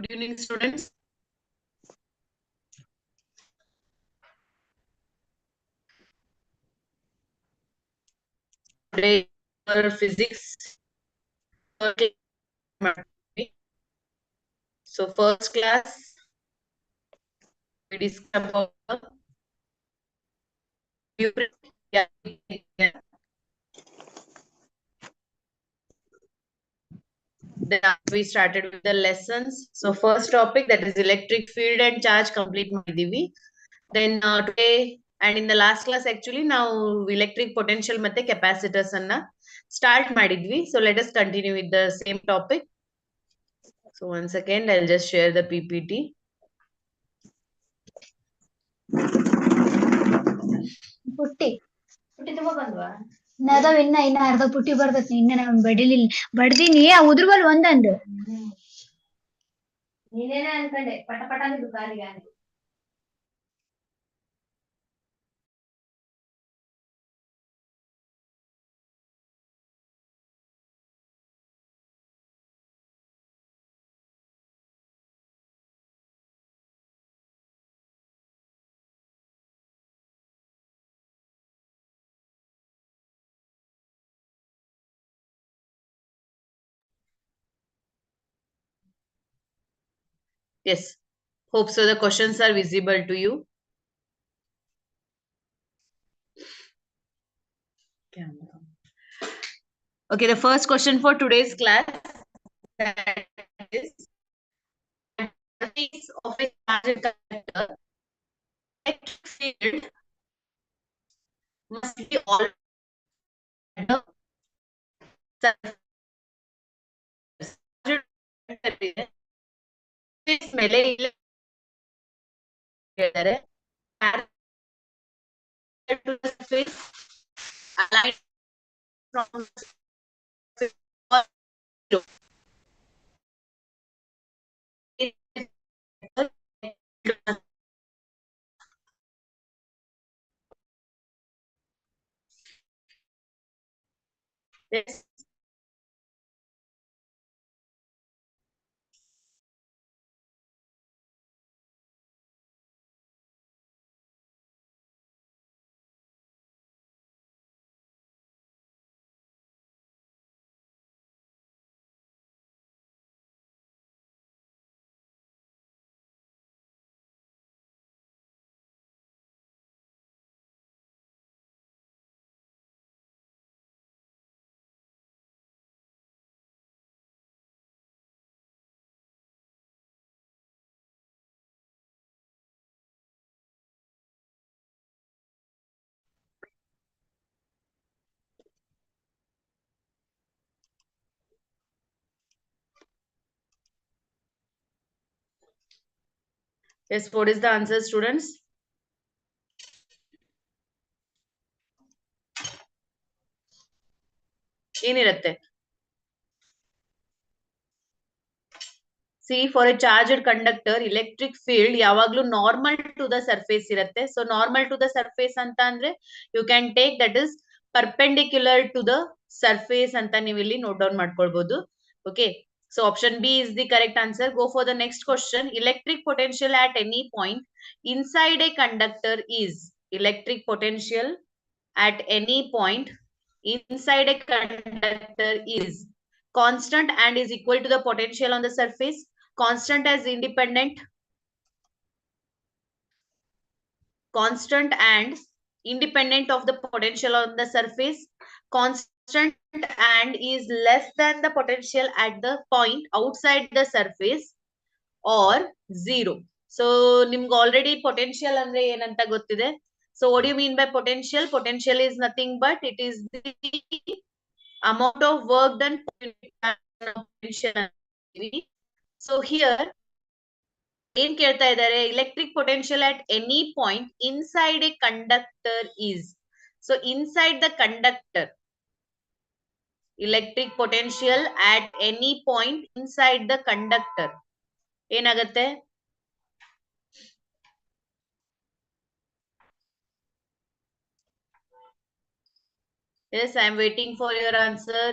Good evening, students. Today, for physics. So, first class, we discuss about then we started with the lessons. So, first topic, that is electric field and charge, complete ಮಾಡಿದೀವಿ. Then today and in the last class actually now electric potential ಮತ್ತೆ capacitors ಅನ್ನ start ಮಾಡಿದ್ವಿ. So let us continue with the same topic. So one second, I'll just share the PPT. ಪುಟ್ಟಿ ತುಂಬಾ ಬಂದ್ವಾ ನಾದವ್ ಇನ್ನ ಅರ್ಧ ಪುಟ್ಟಿ ಬರ್ತೈತಿ ಇನ್ನ ನಾನು ಬಡಿಲಿಲ್ಲ ಬಡ್ದೀನಿ ಆ ಉದ್ರಬಲ್ ಒಂದಂದು ನೀನೇನ ಅನ್ಕೊಂಡೆ ಪಟ ಪಟ ಅಂದ್ರು ಗಾಲಿಗೆ Yes, hope so the questions are visible to you. Camera. Okay, the first question for today's class, that is of a charge conductor, electric field must be all at the surface ಮೇಲೆ ಹೇಳಿದರೆ to the surface aligned from zero. Yes. Yes, what is the answer, students? ಏನಿರುತ್ತೆ? See, for a charged conductor, electric field ಯಾವಾಗ್ಲೂ normal to the surface ಇರುತ್ತೆ. So normal to the surface ಅಂತ ಅಂದ್ರೆ you can take that is perpendicular to the surface ಅಂತ ನೀವು ಇಲ್ಲಿ note down ಮಾಡ್ಕೊಳ್ಬಹುದು. Okay. So option B is the correct answer. Go for the next question. Electric potential at any point inside a conductor is electric potential at any point inside a conductor is constant and is equal to the potential on the surface. Constant as independent, constant and independent of the potential on the surface, constant and is less than the potential at the point outside the surface, or zero. So ನಿಮ್ಗೆ already potential ಅಂದ್ರೆ ಏನಂತ ಗೊತ್ತಿದೆ. So what do you mean by potential? Potential is nothing but it is the amount of work done potential. So here ಏನ್ ಕೇಳ್ತಾ ಇದ್ದಾರೆ, electric potential at any point inside a conductor is. So inside the conductor, electric potential at any point inside the conductor ಏನಾಗುತ್ತೆ? Yes, I am waiting for your answer.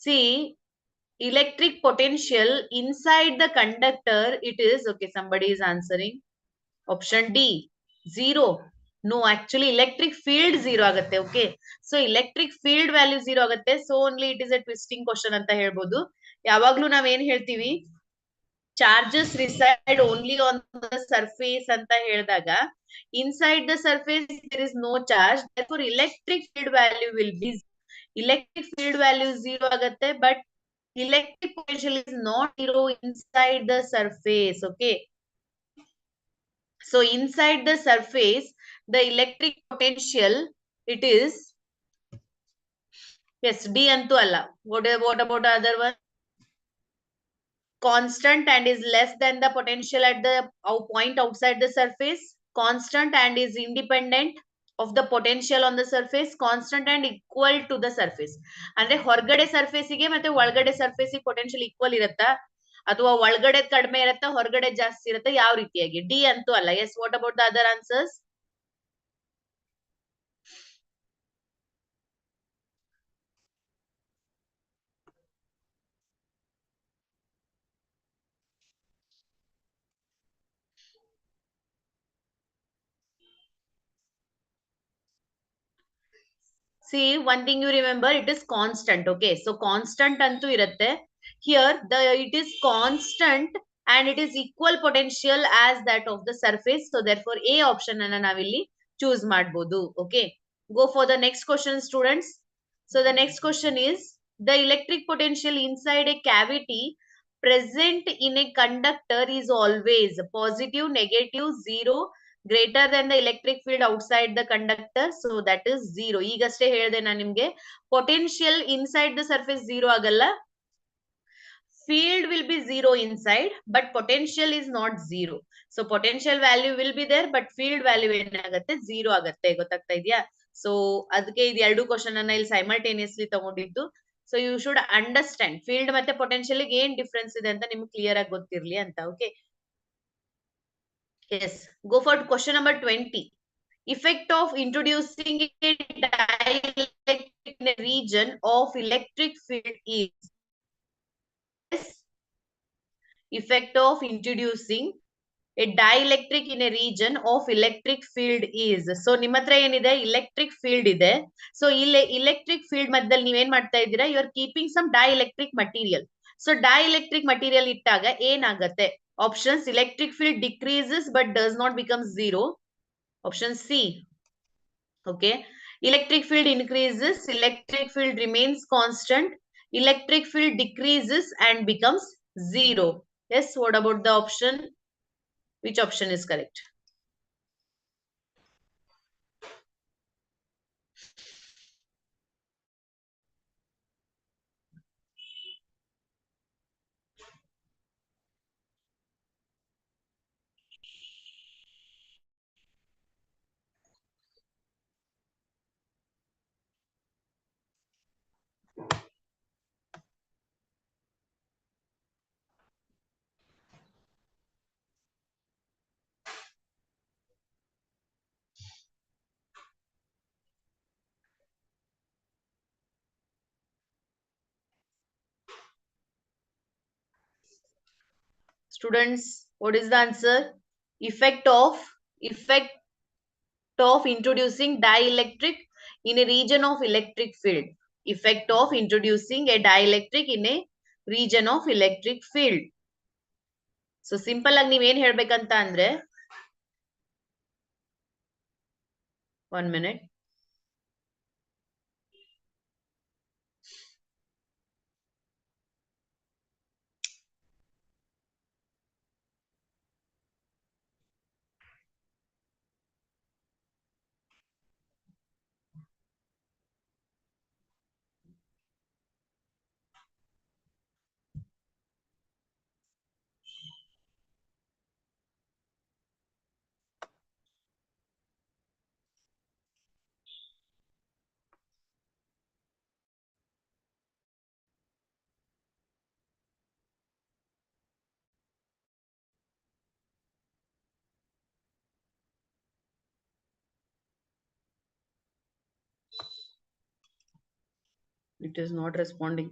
See, electric potential inside the conductor, it is, okay, somebody is answering. Option D, 0. No, actually electric field 0 ಆಗುತ್ತೆ. Okay. So electric field value 0 ಆಗುತ್ತೆ. So only it is a twisting question ಅಂತ ಹೇಳ್ಬೋದು. ಯಾವಾಗ್ಲೂ ನಾವೇನ್ ಹೇಳ್ತೀವಿ, charges reside only on the surface ಅಂತ ಹೇಳಿದಾಗ, inside the surface there is no charge, therefore electric field value will be, electric field value 0 ಆಗುತ್ತೆ, but electric potential is not 0 inside the surface. Okay. So inside the surface, the electric potential, it is, yes, D antu alla. What about the other one? Constant and is less than the potential at the point outside the surface. Constant and is independent of the potential on the surface. Constant and equal to the surface. ಅಂದ್ರೆ ಹೊರಗಡೆ surface ಗೆ ಮತ್ತೆ ಒಳಗಡೆ surface ಗೆ potential equal ಇರುತ್ತಾ, ಅಥವಾ ಒಳಗಡೆ ಕಡಿಮೆ ಇರುತ್ತಾ ಹೊರಗಡೆ ಜಾಸ್ತಿ ಇರುತ್ತಾ, ಯಾವ ರೀತಿಯಾಗಿ? ಡಿ ಅಂತೂ ಅಲ್ಲ. Yes, what about the other answers? See, one thing you remember, it is constant. Okay, so constant antu irutte. Here it is constant and it is equal potential as that of the surface. So therefore A option anna navilli choose madbodu. Okay, go for the next question, students. So the next question is, the electric potential inside a cavity present in a conductor is always positive, negative, zero, greater than the electric field outside the conductor. So that is 0. ಈಗಷ್ಟೇ ಹೇಳಿದೆ ನಾನು ನಿಮ್ಗೆ, potential inside the surface 0 ಆಗಲ್ಲ, field will be 0 inside, but potential is not 0. So potential value will be there, but field value ಏನಾಗುತ್ತೆ, 0 ಆಗುತ್ತೆ. ಗೊತ್ತಾಗ್ತಾ ಇದೆಯಾ? So ಅದಕ್ಕೆ ಇದು ಎರಡು ಕ್ವಶನ್ ಅನ್ನ ಇಲ್ಲಿ ಸೈಮಲ್ಟೇನಿಯಸ್ಲಿ ತಗೊಂಡಿದ್ದು. So you should understand field ಮತ್ತೆ ಪೊಟೆನ್ಶಿಯಲ್ ಏನ್ ಡಿಫ್ರೆನ್ಸ್ ಇದೆ ಅಂತ ನಿಮ್ಗೆ ಕ್ಲಿಯರ್ ಆಗಿ ಗೊತ್ತಿರ್ಲಿ ಅಂತ. Okay, yes, go for question number 20. Effect of introducing a dielectric in a region of electric field is, yes, effect of introducing a dielectric in a region of electric field is. So ನಿಮ್ಮ ಹತ್ರ ಏನಿದೆ, electric field ಇದೆ. So ಇಲ್ಲಿ electric field ಮಧ್ಯದಲ್ಲಿ ನೀವೇನ್ ಮಾಡ್ತಾ ಇದ್ದೀರಾ, you are keeping some dielectric material. So dielectric material ಇಟ್ಟಾಗ ಏನಾಗುತ್ತೆ? Options, electric field decreases but does not become 0. Option C. Okay, electric field increases, electric field remains constant, electric field decreases and becomes 0. Yes, what about the option? Which option is correct? Students, what is the answer? Effect of introducing dielectric in a region of electric field. Effect of introducing a dielectric in a region of electric field. So simple ಆಗಿ ನೀವೇನ್ ಹೇಳ್ಬೇಕಂತ ಅಂದ್ರೆ, 1 minute. It is not responding.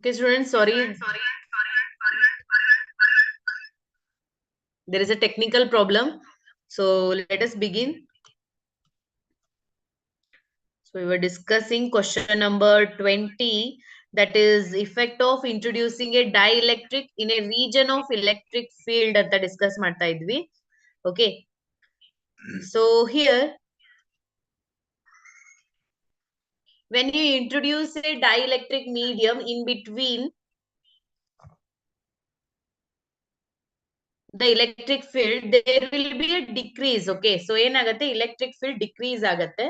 Okay, students, sorry. There is a technical problem. So let us begin. So we were discussing question number 20, that is effect of introducing a dielectric in a region of electric field anta discuss ಮಾಡ್ತಾ ಇದ್ವಿ. Okay. So here, when you introduce a dielectric medium in between the electric field, there will be a decrease. Okay. So ಏನಾಗುತ್ತೆ, electric field decrease ಆಗುತ್ತೆ.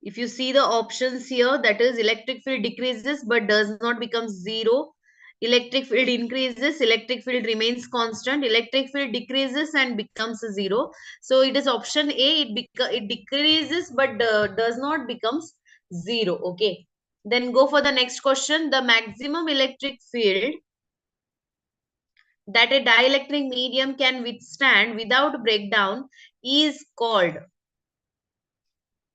If you see the options here, that is electric field decreases but does not become zero. Electric field increases, electric field remains constant. Electric field decreases and becomes zero. So it is option A, it decreases but does not becomes zero. Okay. Then go for the next question. The maximum electric field that a dielectric medium can withstand without breakdown is called.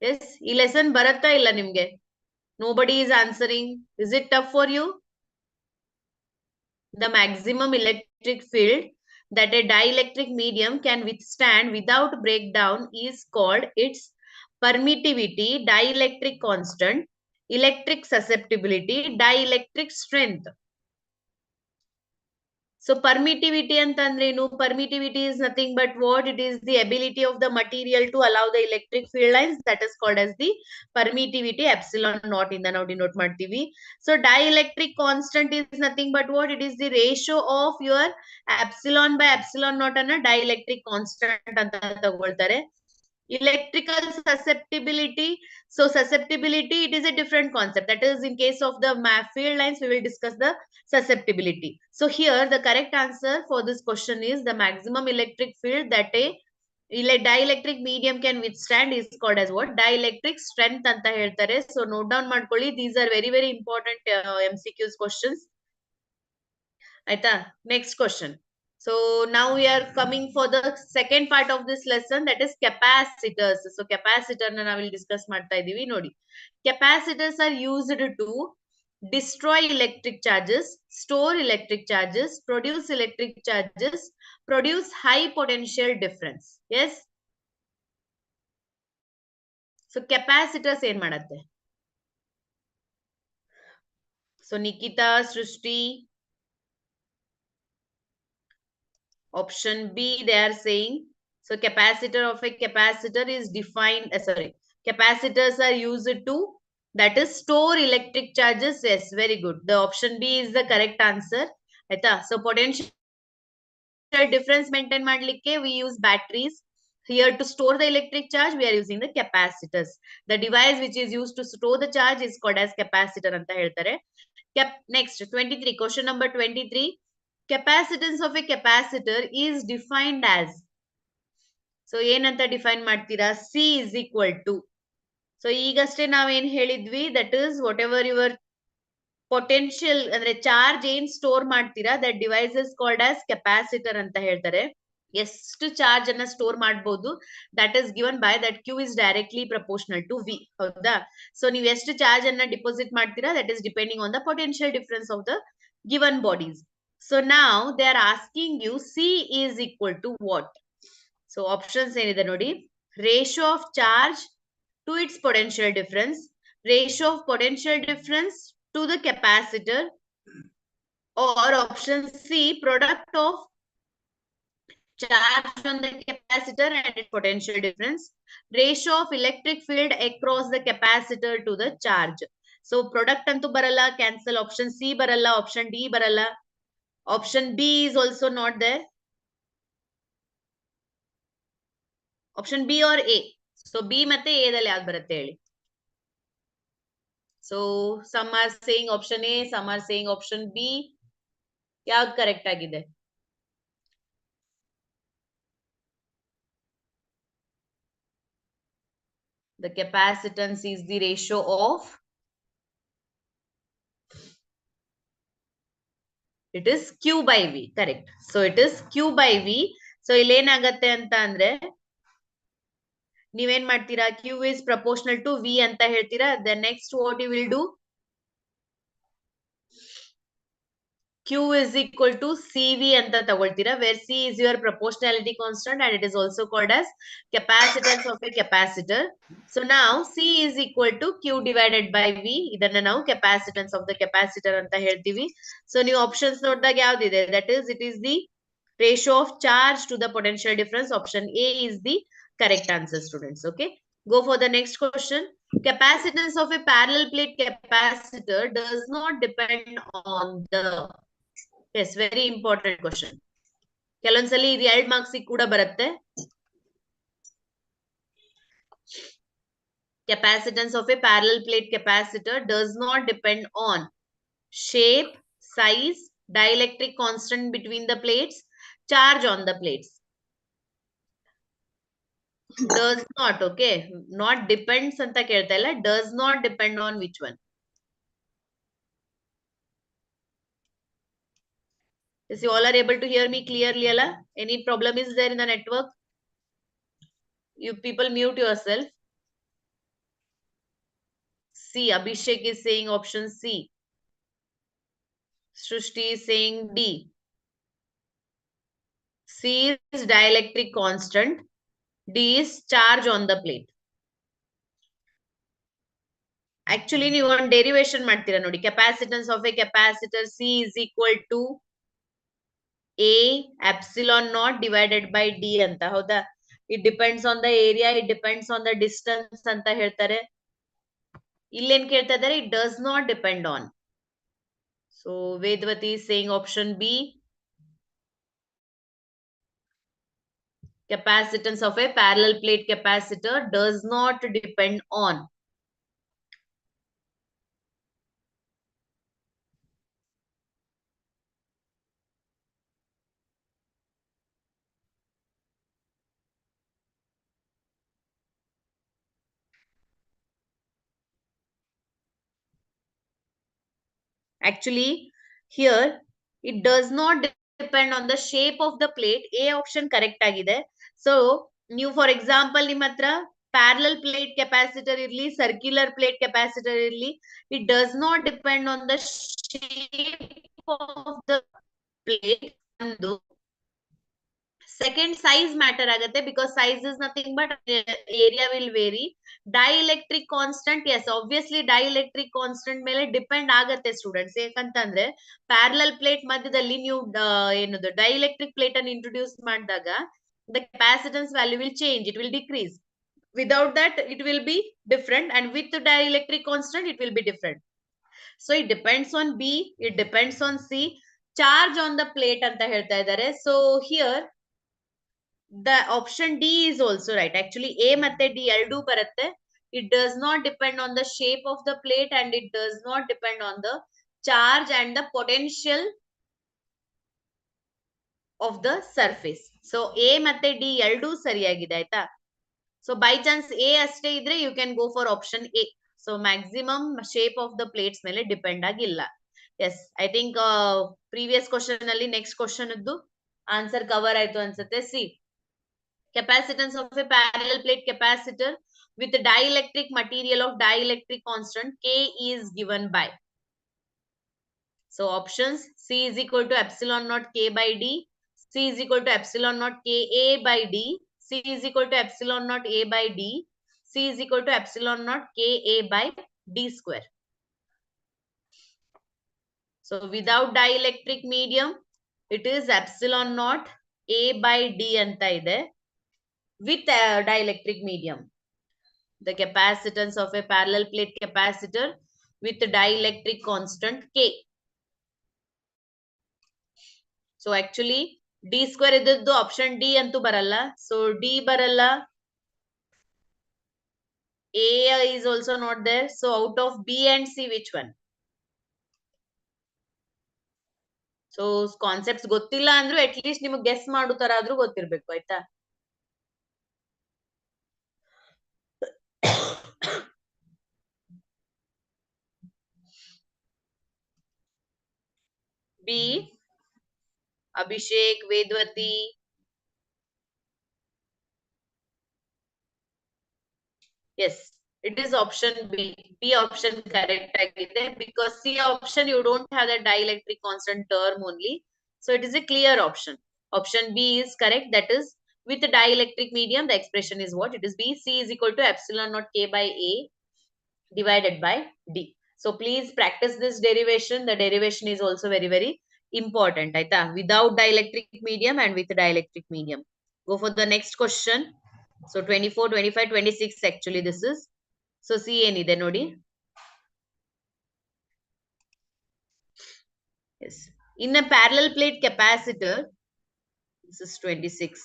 Yes, ಈ lesson ಬರುತ್ತಾ ಇಲ್ಲ ನಿಮ್ಗೆ? Nobody is answering. Is it tough for you? The maximum electric field that a dielectric medium can withstand without breakdown is called its permittivity, dielectric constant, electric susceptibility, dielectric strength. So permittivity ಅಂತಂದ್ರೇನು? Permittivity is nothing but what? It is the ability of the material to allow the electric field lines. That is called as the permittivity. Epsilon naught in the note denote ಮಾಡ್ತೀವಿ. So dielectric constant is nothing but what? It is the ratio of your epsilon by epsilon naught ಅನ್ನ dielectric constant ಅಂತ ತಗೊಳ್ತಾರೆ. Electrical susceptibility. So susceptibility, it is a different concept. That is, in case of the field lines, we will discuss the susceptibility. So here the correct answer for this question is the maximum electric field that a dielectric medium can withstand is called as what? Dielectric strength anta ಹೇಳ್ತಾರೆ. So note down ಮಾಡ್ಕೊಳ್ಳಿ. These are very, very important MCQs questions. Aita, next question. So now we are coming for the second part of this lesson, that is capacitors. So capacitor na will discuss ಮಾಡ್ತಾ ಇದೀವಿ ನೋಡಿ. Capacitors are used to destroy electric charges, store electric charges, produce electric charges, produce high potential difference. Yes. So capacitors ಏನ್ ಮಾಡುತ್ತೆ? So Nikita, Srishti, option B, they are saying. So capacitor of a capacitor is defined, capacitors are used to, that is, store electric charges. Yes, very good. The option B is the correct answer. Aita, so potential difference maintain ಮಾಡ್ಲಿಕ್ಕೆ we use batteries. Here to store the electric charge, we are using the capacitors. The device which is used to store the charge is called as capacitor ಅಂತ ಹೇಳ್ತಾರೆ. Next, 23, question number 23. Capacitance of a capacitor is defined as. So ಏನಂತ define ಮಾಡ್ತೀರಾ? C is equal to. So ಈಗಷ್ಟೇ ನಾವೇನ್ ಹೇಳಿದ್ವಿ, that is whatever your potential ಅಂದ್ರೆ charge ಏನ್ store ಮಾಡ್ತೀರಾ, that device is called as capacitor ಅಂತ ಹೇಳ್ತಾರೆ. ಎಷ್ಟು ಚಾರ್ಜ್ ಅನ್ನ ಸ್ಟೋರ್ ಮಾಡಬಹುದು, that is given by that Q is directly proportional to V. ಹೌದಾ? ಸೊ ನೀವು ಎಷ್ಟು ಚಾರ್ಜ್ ಅನ್ನ ಡಿಪಾಸಿಟ್ ಮಾಡ್ತೀರಾ, that is depending on the potential difference of the given bodies. So now they are asking you C is equal to what? So options ಏನಿದೆ ನೋಡಿ. Ratio of charge to its potential difference, ratio of potential difference to the capacitor, or option C, product of charge on the capacitor and its potential difference, ratio of electric field across the capacitor to the charge. So product antu baralla, cancel. Option C baralla, option D baralla, option B is also not there. Option B or A. So B ಮತ್ತೆ A ದಲ್ಲಿ ಯಾವ್ದು ಬರುತ್ತೆ ಹೇಳಿ. So some are saying option A, some are saying option B. ಯಾವ್ದು correct ಆಗಿದೆ? The capacitance is the ratio of, it is Q by V. Correct. So it is Q by V. So ಇಲ್ಲಿ ಏನಾಗತ್ತೆ ಅಂತ ಅಂದ್ರೆ ನೀವೇನ್ ಮಾಡ್ತೀರಾ, Q is proportional to V ಅಂತ ಹೇಳ್ತೀರಾ. Then next what you will do, Q is equal to CV ಅಂತ ತಗೊಳ್ತೀರಾ, where C is your proportionality constant and it is also called as capacitance of a capacitor. So now C is equal to Q divided by V. ಇದನ್ನ ನಾವು capacitance of the capacitor ಅಂತ ಹೇಳ್ತೀವಿ. So ನೀವು options ನೋಡಿದಾಗ ಯಾವ್ದಿದೆ, that is, it is the ratio of charge to the potential difference. Option A is the correct answer, students. Okay, go for the next question. Capacitance of a parallel plate capacitor does not depend on the, yes, very important question. ಕೆಲವೊಂದ್ಸಲಿ ಇದು 2 marks ಕೂಡ ಬರುತ್ತೆ. Capacitance of a parallel plate capacitor does not depend on shape, size, dielectric constant between the plates, charge on the plates. Does not, okay, not depends anta kelta illa, does not depend on which one. Yes, you all are able to hear me clearly alla? Any problem is there in the network? You people mute yourself. C, Abhishek is saying option C. Srushti is saying D. C is dielectric constant. D is charge on the plate. Actually, ನೀವು ಒಂದು derivation ಮಾಡ್ತೀರಾ ನೋಡಿ. Capacitance of a capacitor C is equal to A epsilon naught divided by D ಅಂತ, ಹೌದಾ? It depends on the area, it depends on the distance ಅಂತ ಹೇಳ್ತಾರೆ. ಇಲ್ಲೇನ್ ಕೇಳ್ತಾ ಇದ್ದಾರೆ, it does not depend on. So Vedvati is saying option B. Capacitance of a parallel plate capacitor does not depend on. Actually, here it does not depend on the shape of the plate. A option correct agide. So ನೀವು for example ನಿಮ್ಮ ಹತ್ರ parallel plate capacitor ಇರ್ಲಿ, circular plate capacitor ಇರ್ಲಿ, it does not depend on the shape of the plate. ಒಂದು second, size matter agate, because size is nothing but area will vary. Dielectric constant, yes, obviously dielectric constant ಮೇಲೆ depend ಆಗತ್ತೆ students. ಯಾಕಂತಂದ್ರೆ parallel plate ಮಧ್ಯದಲ್ಲಿ ನೀವು ಏನದು dielectric plate ಅನ್ನು introduce ಮಾಡಿದಾಗ the capacitance value will change, it will decrease. Without that it will be different, and with the dielectric constant it will be different. So it depends on B, it depends on C. Charge on the plate ಅಂತ ಹೇಳ್ತಾ ಇದ್ದಾರೆ. So here the option D is also right. Actually A ಮತ್ತೆ D ಎರಡು ಬರುತ್ತೆ. It does not depend on the shape of the plate and it does not depend on the charge and the potential of the surface. So A ಮತ್ತೆ D ಎರಡು ಸರಿಯಾಗಿದೆ ಆಯ್ತಾ. So by chance A ಅಷ್ಟೇ ಇದ್ರೆ you can go for option A. So maximum shape of the plates ಮೇಲೆ depend ಆಗಿಲ್ಲ. Yes, I think previous question ಅಲ್ಲಿ next question ಇದ್ದು ಆನ್ಸರ್ ಕವರ್ ಆಯ್ತು ಅನ್ಸುತ್ತೆ. See, capacitance of a parallel plate capacitor with a dielectric material of dielectric constant K is given by. So options, C is equal to epsilon naught K by D, C is equal to epsilon naught Ka by D, C is equal to epsilon naught A by D, C is equal to epsilon naught Ka by D square. So without dielectric medium, it is epsilon naught A by D anta ide. With a dielectric medium, the capacitance of a parallel plate capacitor with dielectric constant K. So actually D square idaddu option D antu baralla. So D baralla. A is also not there. So out of B and C, which one? So concepts gottilla andru at least niಮಗೆ guess ಮಾಡು ತರ ಆದ್ರೂ ಗೊತ್ತಿರಬೇಕು ಆಯ್ತಾ. B, Abhishek, Vedvati, Yes, it is option B. B option correct agide, because C option you don't have the dielectric constant term only. So it is a clear option. Option B is correct. That is, with the dielectric medium, the expression is what? It is B. C is equal to epsilon naught K by A divided by D. So please practice this derivation. The derivation is also very, very important. Aita? Without dielectric medium and with dielectric medium. Go for the next question. So 24, 25, 26 actually this is. So see ಏನಿದೆ ನೋಡಿ. Yes. In a parallel plate capacitor, this is 26.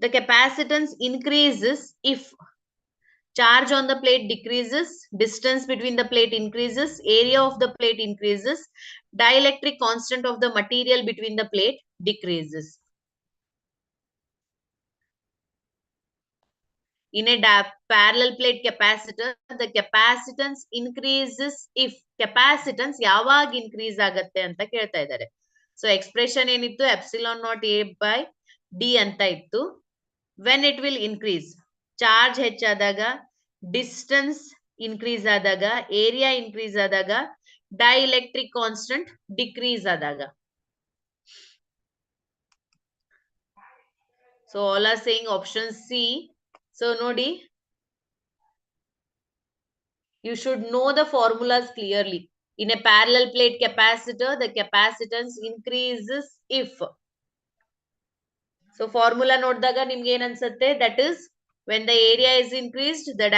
The capacitance increases if charge on the plate decreases, distance between the plate increases, area of the plate increases, dielectric constant of the material between the plate decreases. In a parallel plate capacitor, the capacitance increases if capacitance ಯಾವಾಗ increase ಆಗತ್ತೆ ಅಂತ ಕೇಳ್ತಾ ಇದ್ದಾರೆ. So expression ಏನಿತ್ತು epsilon naught A by D ಅಂತ ಇತ್ತು. When it will increase, charge ಹೆಚ್ಚಾದಾಗ, distance increase ಆದಾಗ, area increase ಆದಾಗ, dielectric constant decrease ಆದಾಗ. So all are saying option C. So nodi, you should know the formulas clearly. In a parallel plate capacitor, the capacitance increases if. So formula ನೋಡಿದಾಗ ನಿಮ್ಗೆ ಏನು ಅನ್ಸುತ್ತೆ? That is, when the area is increased, the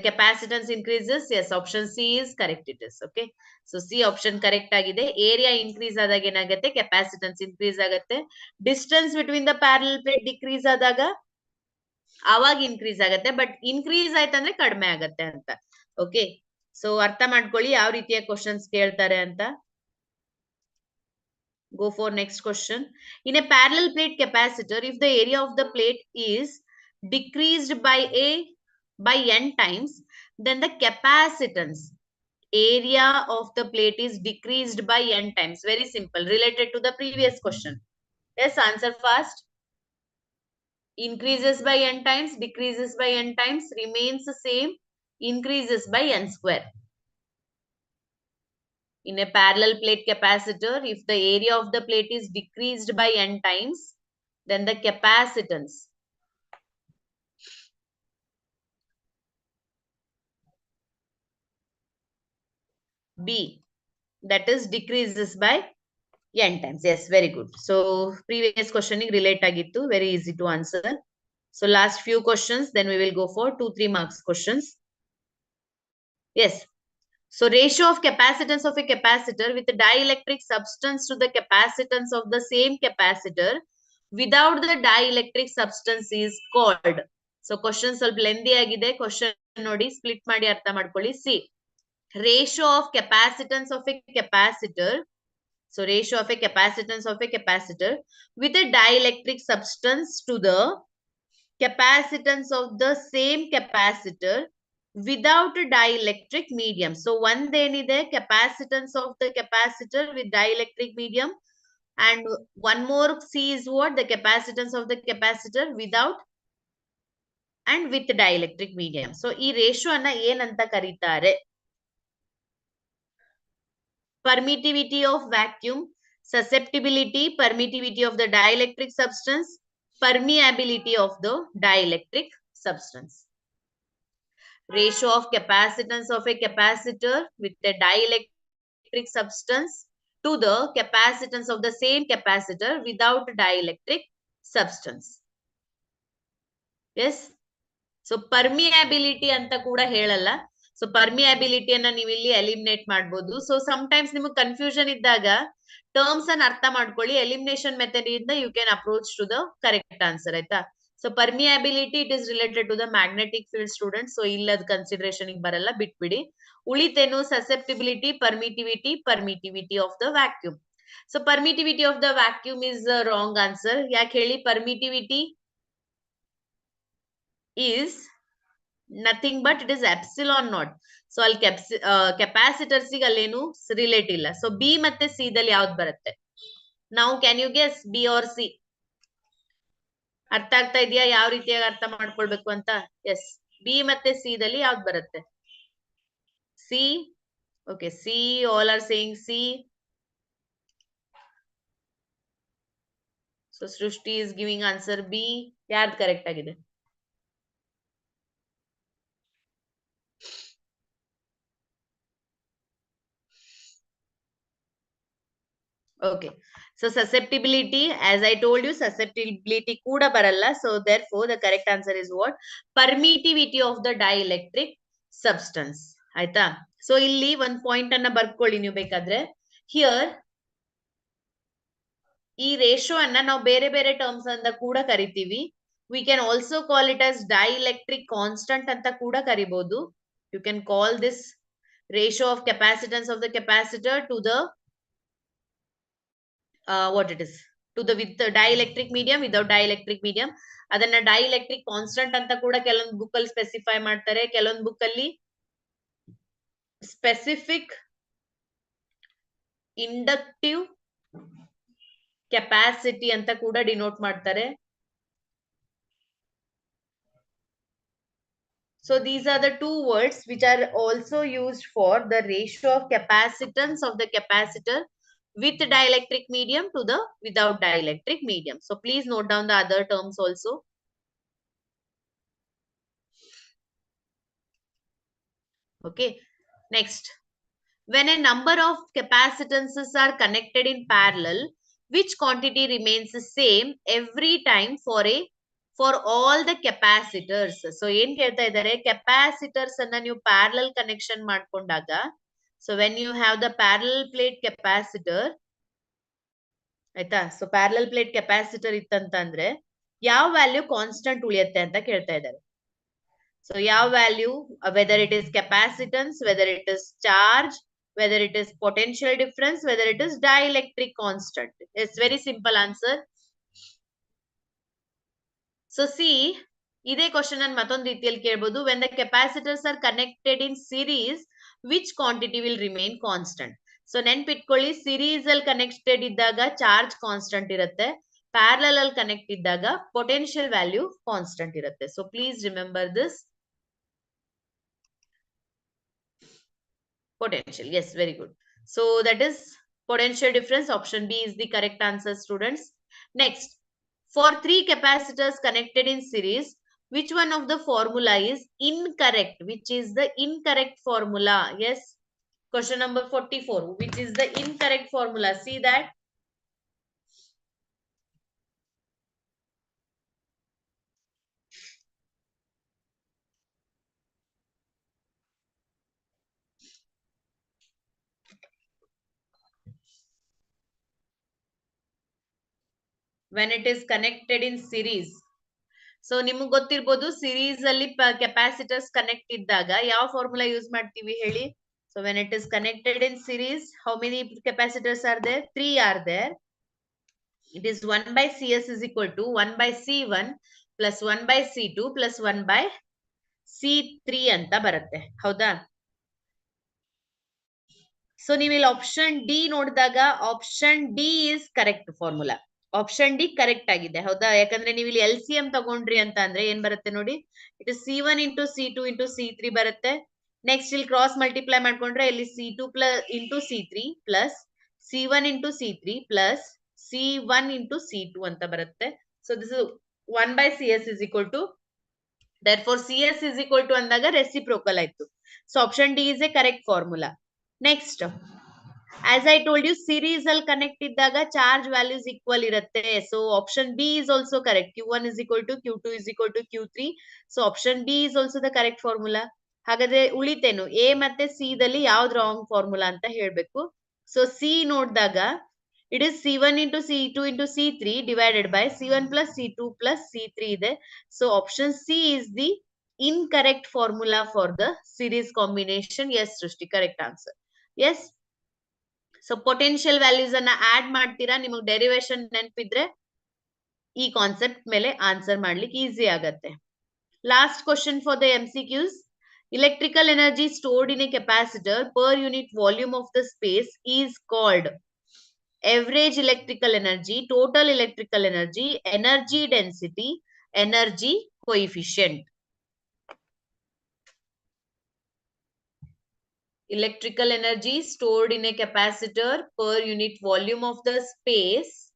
capacitance increases. Yes, option C is correct. It is okay. So C option correct agide. Area increase ಆದಾಗ ಏನಾಗುತ್ತೆ? Capacitance increase ಆಗುತ್ತೆ. Distance between the parallel plate decrease ಆದಾಗ ಆವಾಗ increase ಆಗತ್ತೆ, but increase ಆಯ್ತಂದ್ರೆ ಕಡಿಮೆ ಆಗತ್ತೆ ಅಂತ. ಓಕೆ, ಸೊ ಅರ್ಥ ಮಾಡ್ಕೊಳ್ಳಿ ಯಾವ ರೀತಿಯ ಕ್ವಶನ್ಸ್ ಕೇಳ್ತಾರೆ ಅಂತ. Go for next question. In a parallel plate capacitor, if the area of the plate is decreased by n times, then the capacitance area of the plate is decreased by n times. Very simple, related to the previous question. Yes, answer fast. Increases by n times, decreases by n times, remains the same, increases by n square. In a parallel plate capacitor, if the area of the plate is decreased by n times, then the capacitance B, that is decreases by n times. Yes, very good. So previous questioning relate agittu, very easy to answer. So last few questions, then we will go for 2-3 marks questions. Yes. So ratio of capacitance of a capacitor with a dielectric substance to the capacitance of the same capacitor without the dielectric substance is called. So question ಸ್ವಲ್ಪ lengthy ಆಗಿದೆ. Question ನೋಡಿ split ಮಾಡಿ ಅರ್ಥ ಮಾಡ್ಕೊಳ್ಳಿ. See, ratio of capacitance of a capacitor. So ratio of a capacitance of a capacitor with a dielectric substance to the capacitance of the same capacitor without a dielectric medium. So one ಏನಿದೆ capacitance of the capacitor with dielectric medium, and one more C is what? The capacitance of the capacitor without and with dielectric medium. So ಈ ratio ಅನ್ನ ಏನಂತ ಕರೀತಾರೆ? Permittivity of vacuum, susceptibility, permittivity of the dielectric substance, permeability of the dielectric substance. Ratio of capacitance of a capacitor with a dielectric substance to the capacitance of the same capacitor without dielectric substance. Yes. So permeability anta kuda helalla. So permeability ಅನ್ನ ನೀವು ಇಲ್ಲಿ eliminate ಮಾಡಬಹುದು. So sometimes ನಿಮಗೆ confusion ಇದ್ದಾಗ terms ಅನ್ನು ಅರ್ಥ ಮಾಡ್ಕೊಳ್ಳಿ. Elimination method ಇಂದ you can approach to the correct answer. ಆಯ್ತಾ? So permeability it is related to the magnetic field students. So ಇಲ್ಲದ ಕನ್ಸಿಡರೇಷನ್ ಬರಲ್ಲ, ಬಿಟ್ಬಿಡಿ. ಉಳಿತೇನು? susceptibility, permittivity of the vacuum. So permittivity of the vacuum is the wrong answer. ಯಾಕೆ ಹೇಳಿ? Permittivity is nothing but it is epsilon naught. So ಅಲ್ಲಿ capacitors ಗೆ ಅಲ್ಲೇನು relate ಇಲ್ಲ. So B ಮತ್ತೆ C ದಲ್ಲಿ ಯಾವ್ದು ಬರುತ್ತೆ? Now can you guess B or C? ಅರ್ಥ ಆಗ್ತಾ ಇದೆಯಾ ಯಾವ ರೀತಿಯಾಗಿ ಅರ್ಥ ಮಾಡ್ಕೊಳ್ಬೇಕು ಅಂತ? ಎಸ್, ಬಿ ಮತ್ತೆ ಸಿ ದಲ್ಲಿ ಯಾವ್ದು ಬರುತ್ತೆ? C. Okay, C, all are saying C. So ಸೃಷ್ಟಿ ಇಸ್ ಗಿವಿಂಗ್ ಆನ್ಸರ್ ಬಿ. ಯಾರ್ದು ಕರೆಕ್ಟ್ ಆಗಿದೆ? Okay, so susceptibility, as I told you, susceptibility kuda baralla. So therefore the correct answer is what? Permittivity of the dielectric substance. Aita? So illi one point anna ಬರ್ಕೊಳ್ಳಿ ನೀವು ಬೇಕಾದ್ರೆ. Here ಈ ratio ಅನ್ನ ನಾವು ಬೇರೆ ಬೇರೆ terms ಅಂತ ಕೂಡ ಕರಿತೀವಿ. We can also call it as dielectric constant ಅಂತ ಕೂಡ ಕರಿಬಹುದು. You can call this ratio of capacitance of the capacitor to the what it is, to the with the dielectric medium, without dielectric medium. ಅದನ್ನ dielectric constant ಅಂತ ಕೂಡ ಕೆಲವೊಂದು book ಅಲ್ಲಿ specify ಮಾಡ್ತಾರೆ, ಕೆಲವೊಂದು ಬುಕ್ ಅಲ್ಲಿ ಸ್ಪೆಸಿಫಿಕ್ ಇಂಡಕ್ಟಿವ್ ಕೆಪಾಸಿಟಿ ಅಂತ ಕೂಡ ಡಿನೋಟ್ ಮಾಡ್ತಾರೆ. So these are the two words which are also used for the ratio of capacitance of the capacitor with dielectric medium to the without dielectric medium. So please note down the other terms also. Okay, next. When a number of capacitances are connected in parallel, which quantity remains the same every time for all the capacitors? So ಏನ್ ಹೇಳ್ತಾ ಇದ್ದಾರೆ, capacitors ಅನ್ನ ನೀವು parallel connection ಮಾಡ್ಕೊಂಡಾಗ, so when you have the parallel plate capacitor, ಆಯ್ತಾ, so parallel plate capacitor ಇತ್ತಂತಂದ್ರೆ ಯಾವ value constant ಉಳಿಯುತ್ತೆ ಅಂತ ಕೇಳ್ತಾ ಇದ್ದಾರೆ. So ಯಾವ value, whether it is capacitance, whether it is charge, whether it is potential difference, whether it is dielectric constant. It's very simple answer. So see, ಇದೇ question ಅನ್ನು ಮತ್ತೊಂದು ರೀತಿಯಲ್ಲಿ ಕೇಳಬಹುದು. When the capacitors are connected in series, which quantity will remain constant? So ನೆನ್ಪಿಟ್ಕೊಳ್ಳಿ, series ಅಲ್ಲಿ connected ಇದ್ದಾಗ charge constant ಇರುತ್ತೆ, parallel ಅಲ್ಲಿ connect ಇದ್ದಾಗ potential value constant ಇರುತ್ತೆ. So please remember this. Potential, yes, very good. So that is potential difference. Option B is the correct answer, students. Next, for three capacitors connected in series, which one of the formula is incorrect? Which is the incorrect formula? Yes, question number 44. Which is the incorrect formula? See that. When it is connected in series. So ನಿಮಗೆ ಗೊತ್ತಿರಬಹುದು, series ಅಲ್ಲಿ capacitors connect ಇದ್ದಾಗ ಯಾವ formula use ಮಾಡ್ತೀವಿ ಹೇಳಿ? So when it is connected in series, how many capacitors are there? 3 are there. It is 1 by CS is equal to 1 by C1 plus 1 by C2 plus 1 by C3 ಅಂತ ಬರುತ್ತೆ, ಹೌದಾ? So ನೀವು ಇಲ್ಲಿ option D ನೋಡಿದಾಗ option D is correct formula. Option D correct ಆಗಿದೆ, ಹೌದಾ? ಯಾಕಂದ್ರೆ ನೀವು ಇಲ್ಲಿ ಎಲ್ ಸಿ ಎಂ ತಗೊಂಡ್ರಿ ಅಂತ ಅಂದ್ರೆ ಏನ್ ಬರುತ್ತೆ ನೋಡಿ, it is C1 into C2 into C3 ಬರುತ್ತೆ. ನೆಕ್ಸ್ಟ್ ಇಲ್ಲಿ ಕ್ರಾಸ್ ಮಲ್ಟಿಪ್ಲೈ ಮಾಡ್ಕೊಂಡ್ರೆ ಇಲ್ಲಿ C2 plus into C3 plus C1 into C3 plus C1 into C2 ಅಂತ ಬರುತ್ತೆ. So this is 1 by CS is equal to, therefore CS is equal to ಅಂದಾಗ reciprocal ಆಯ್ತು. So option D is A correct formula. Next, as I told you, series ಅಲ್ಲಿ connect ಇದ್ದಾಗ charge values equal ಇರುತ್ತೆ. So option B is also correct. Q1 is equal to Q2 is equal to Q3. So option B is also the correct formula. ಹಾಗಾದ್ರೆ ಉಳಿತೇನು A ಮತ್ತೆ C ದಲ್ಲಿ ಯಾವ್ದು wrong formula ಅಂತ ಹೇಳ್ಬೇಕು. So C ನೋಡಿದಾಗ it is C1 into C2 into C3 divided by C1 plus C2 plus C3 ಇದೆ. So option C is the incorrect formula for the series combination. Yes, Srishti, correct answer. Yes. So potential values ಅನ್ನ add ಮಾಡ್ತೀರಾ, ನಿಮಗೆ derivation ನೆನಪಿದ್ರೆ ಈ concept ಮೇಲೆ answer ಮಾಡ್ಲಿಕ್ಕೆ easy ಆಗತ್ತೆ. Last question for the MCQs. Electrical energy stored in a capacitor per unit volume of the space is called. average electrical energy, total electrical energy, energy density, energy coefficient. Electrical energy stored in a capacitor per unit volume of the space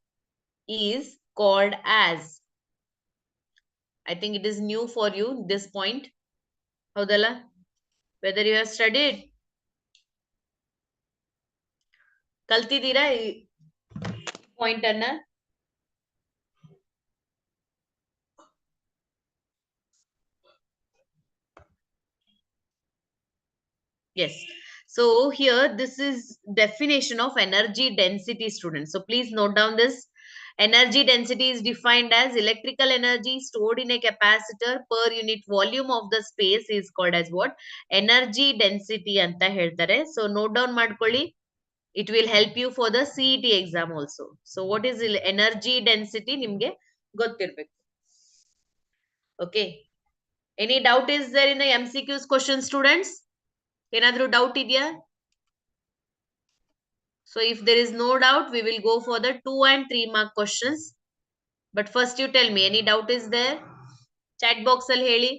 is called as. I think it is new for you, this point. Haudala? Whether you have studied? Kaltidira point anna? Yes. So here, this is definition of energy density, students. So please note down this. Energy density is defined as electrical energy stored in a capacitor per unit volume of the space is called as what? Energy density anta ಹೇಳ್ತಾರೆ. So note down ಮಾಡ್ಕೊಳ್ಳಿ. It will help you for the CET exam also. So what is energy density? ನಿಮ್ಗೆ ಗೊತ್ತಿರ್ಬೇಕು. Okay. Any doubt is there in the MCQs question, students? ಏನಾದ್ರೂ doubt ಇದೆಯಾ? So if there is no doubt, we will go for the 2 and 3 mark questions. But first you tell me, any doubt is there? Chat box al heli.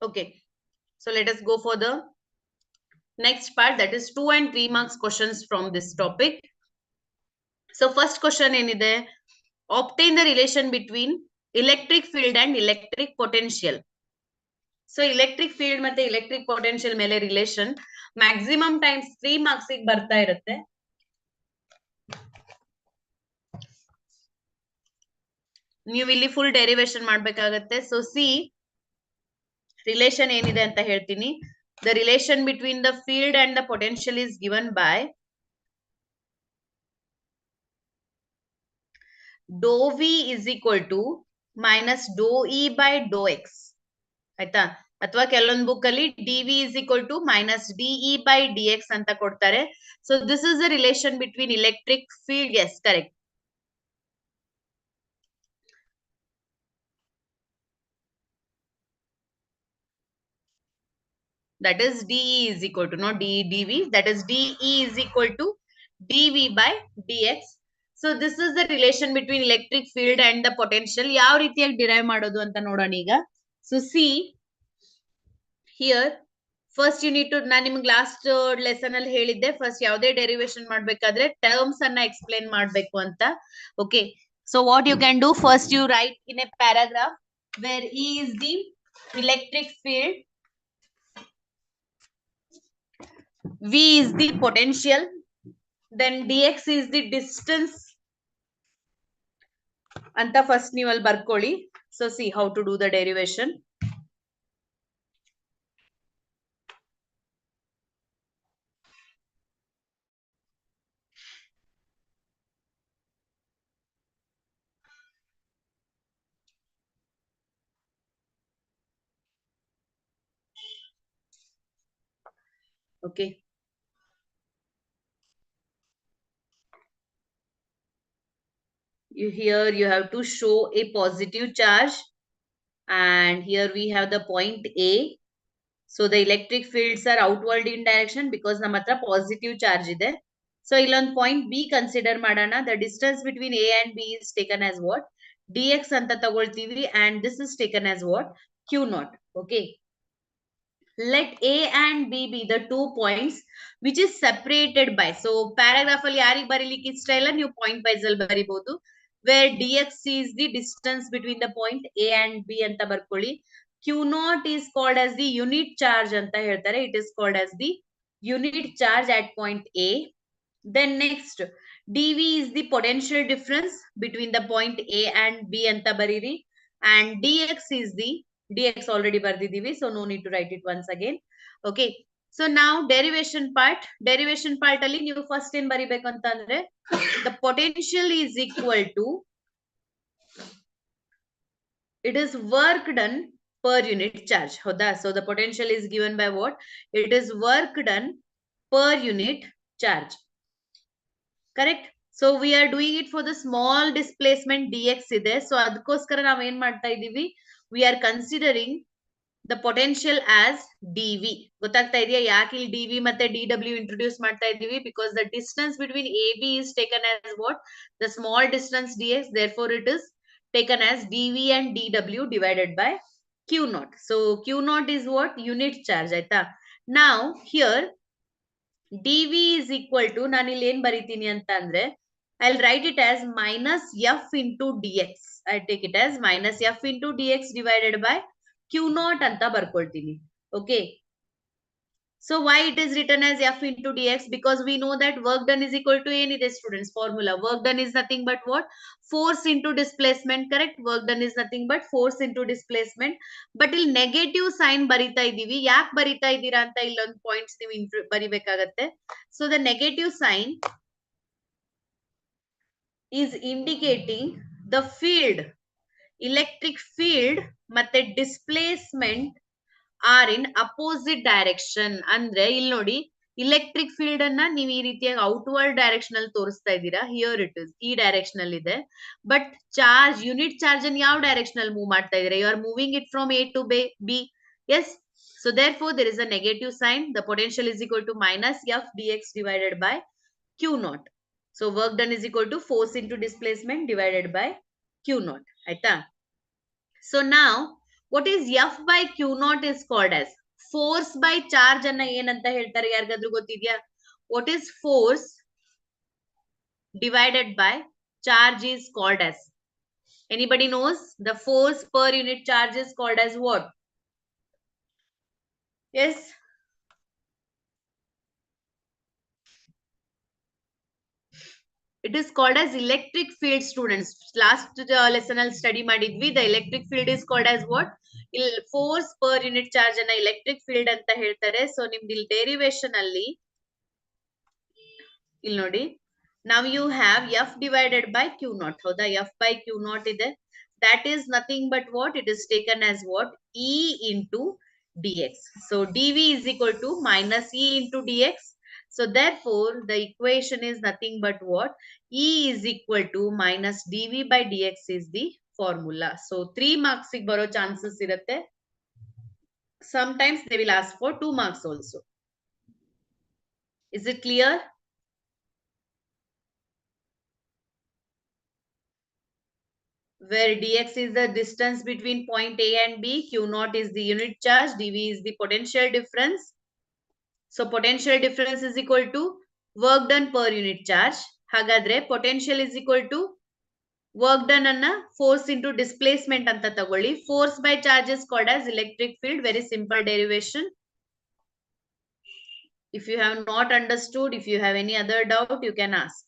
Okay. So let us go for the next part, that is 2 and 3 marks questions from this topic. So first question enide, obtain the relation between electric field and electric potential. So electric field ಮತ್ತೆ electric potential ಮೇಲೆ relation maximum times 3 marks ಗೆ ಬರ್ತಾ ಇರುತ್ತೆ. ನೀವು ಇಲ್ಲಿ full derivation ಮಾಡ್ಬೇಕಾಗತ್ತೆ. So C relation ಏನಿದೆ ಅಂತ ಹೇಳ್ತೀನಿ. The relation between the field and the potential is given by dou V is equal to minus dou E by dou X. ಆಯ್ತಾ? ಅಥವಾ ಕೆಲವೊಂದು ಬುಕ್ ಅಲ್ಲಿ dV is equal to minus dE by dx ಅಂತ ಕೊಡ್ತಾರೆ. So this is the relation between electric field. Yes, correct. That is dE is equal to, not dE dV, that is dE is equal to dV by dx. So this is the relation between electric field and the potential. ಯಾವ ರೀತಿಯಾಗಿ derive ಮಾಡೋದು ಅಂತ ನೋಡೋಣ ಈಗ. So see here, first you need to, ನಾನು ನಿಮ್ಗೆ last lesson ಅಲ್ಲಿ ಹೇಳಿದ್ದೆ, ಫಸ್ಟ್ ಯಾವುದೇ ಡೆರಿವೇಶನ್ ಮಾಡ್ಬೇಕಾದ್ರೆ ಟರ್ಮ್ಸ್ ಅನ್ನ ಎಕ್ಸ್ಪ್ಲೇನ್ ಮಾಡ್ಬೇಕು ಅಂತ. Okay, so what you can do, first you write in a paragraph where E is the electric field, V is the potential, then dx is the distance ಅಂತ first ನೀವು ಅಲ್ಲಿ ಬರ್ಕೊಳ್ಳಿ. So see how to do the derivation. Okay, here you have to show a positive charge, and here we have the point A. So the electric fields are outward in direction because ನಮ್ಮ ಹತ್ರ positive charge ಇದೆ. So ಇಲ್ಲೊಂದು point B consider ಮಾಡೋಣ. The distance between A and B is taken as what? dx ಅಂತ ತಗೊಳ್ತೀವಿ, and this is taken as what? Q naught. Okay. Let A and B be the 2 points which is separated by. So paragraph ಅಲ್ಲಿ ಯಾರಿಗೆ ಬರೀಲಿಕ್ಕೆ ಇಷ್ಟ ಇಲ್ಲ, ನೀವು point wise ಅಲ್ಲಿ ಬರಿಬಹುದು. Where dx is the distance between the point A and B ಅಂತ ಬರ್ಕೊಳ್ಳಿ. Q naught is called as the unit charge ಅಂತ ಹೇಳ್ತಾರೆ. It is called as the unit charge at point A. Then next, dv is the potential difference between the point A and B anta bariri, and dx is the dx already bardidivi, so no need to write it once again. Okay, so now derivation part ಅಲ್ಲಿ ನೀವು first ಏನ್ ಬರಿಬೇಕು ಅಂತಂದ್ರೆ the potential is equal to, it is work done per unit charge. ಹೌದಾ? So the potential is given by what? It is work done per unit charge. Correct? So we are doing it for the small displacement dx ಇದೆ. So ಅದಕ್ಕೋಸ್ಕರ ನಾವು ಏನ್ ಮಾಡ್ತಾ ಇದೀವಿ? We are considering the potential as dv. ಗೊತ್ತಾಗ್ತಾ ಇದೆಯಾ ಯಾಕೆ ಇಲ್ಲಿ dv ಮತ್ತೆ dw ಇಂಟ್ರೊಡ್ಯೂಸ್ ಮಾಡ್ತಾ ಇದೀವಿ? Because the distance between AB is taken as what? The small distance dx. Therefore it is taken as dv and dw divided by q naught. So q naught is what? Unit charge. ಆಯ್ತಾ? Now here dv is equal to, ನಾನು ಇಲ್ಲಿ ಏನ್ ಬರೀತೀನಿ ಅಂತ ಅಂದ್ರೆ, I'll write it as minus f into dx. I take it as minus f into dx divided by q naught ಅಂತ ಬರ್ಕೊಳ್ತೀನಿ. Okay. So why it is written as f into dx? Because we know that work done is equal to ಏನಿದೆ students formula? Work done is nothing but what? Force into displacement. Correct? Work done is nothing but force into displacement. But ಇಲ್ಲಿ negative sign ಬರಿತಾ ಇದೀವಿ. ಯಾಕೆ ಬರಿತಾ ಇದ್ದೀರಾ ಅಂತ ಇಲ್ಲೊಂದು points ನೀವು ಬರಿಬೇಕಾಗತ್ತೆ. So the negative sign is indicating the field, electric field ಮತ್ತೆ displacement are in opposite direction. ಅಂದ್ರೆ ಇಲ್ಲಿ ನೋಡಿ, electric field ಅನ್ನ ನೀವು ಈ ರೀತಿಯಾಗಿ outward direction ಅಲ್ಲಿ ತೋರಿಸ್ತಾ ಇದ್ದೀರಾ. Here it is, ಈ direction ಅಲ್ಲಿ ಇದೆ. But charge, unit charge ಅನ್ನು ಯಾವ direction ಅಲ್ಲಿ ಮೂವ್ ಮಾಡ್ತಾ ಇದ್ದೀರಾ? You are moving it from A to B. Yes. So therefore there is a negative sign. The potential is equal to minus f dx divided by q naught. So work done is equal to force into displacement divided by q naught. ಆಯ್ತಾ? So now what is f by q naught is called as force by charge ಅನ್ನ ಏನಂತ ಹೇಳ್ತಾರೆ? ಯಾರಿಗಾದ್ರೂ ಗೊತ್ತಿದ್ಯಾ? What is force divided by charge is called as? Anybody knows? The force per unit charge is called as what? Yes. It is called as electric field, students. Last lesson ಅಲ್ಲಿ study ಮಾಡಿದ್ವಿ. The electric field is called as what? Force per unit charge ಅನ್ನ electric field ಅಂತ ಹೇಳ್ತಾರೆ. So ನಿಮ್ದು ಇಲ್ಲಿ derivation ಅಲ್ಲಿ ಇಲ್ಲಿ ನೋಡಿ, now you have f divided by q naught. ಹೌದಾ? f by q naught ಇದೆ. That is nothing but what? It is taken as what? E into dx. So dv is equal to minus e into dx. So therefore the equation is nothing but what? E is equal to minus dv by dx is the formula. So 3 marks ಗೆ ಬರೋ chances ಇರುತ್ತೆ. Sometimes they will ask for 2 marks also. Is it clear? Where dx is the distance between point A and B, q naught is the unit charge, dv is the potential difference. So potential difference is equal to work done per unit charge. ಹಾಗಾದ್ರೆ potential is equal to work done ಅನ್ನ force into displacement ಅಂತ ತಗೊಳ್ಳಿ. Force by charge is called as electric field. Very simple derivation. If you have not understood, if you have any other doubt, you can ask.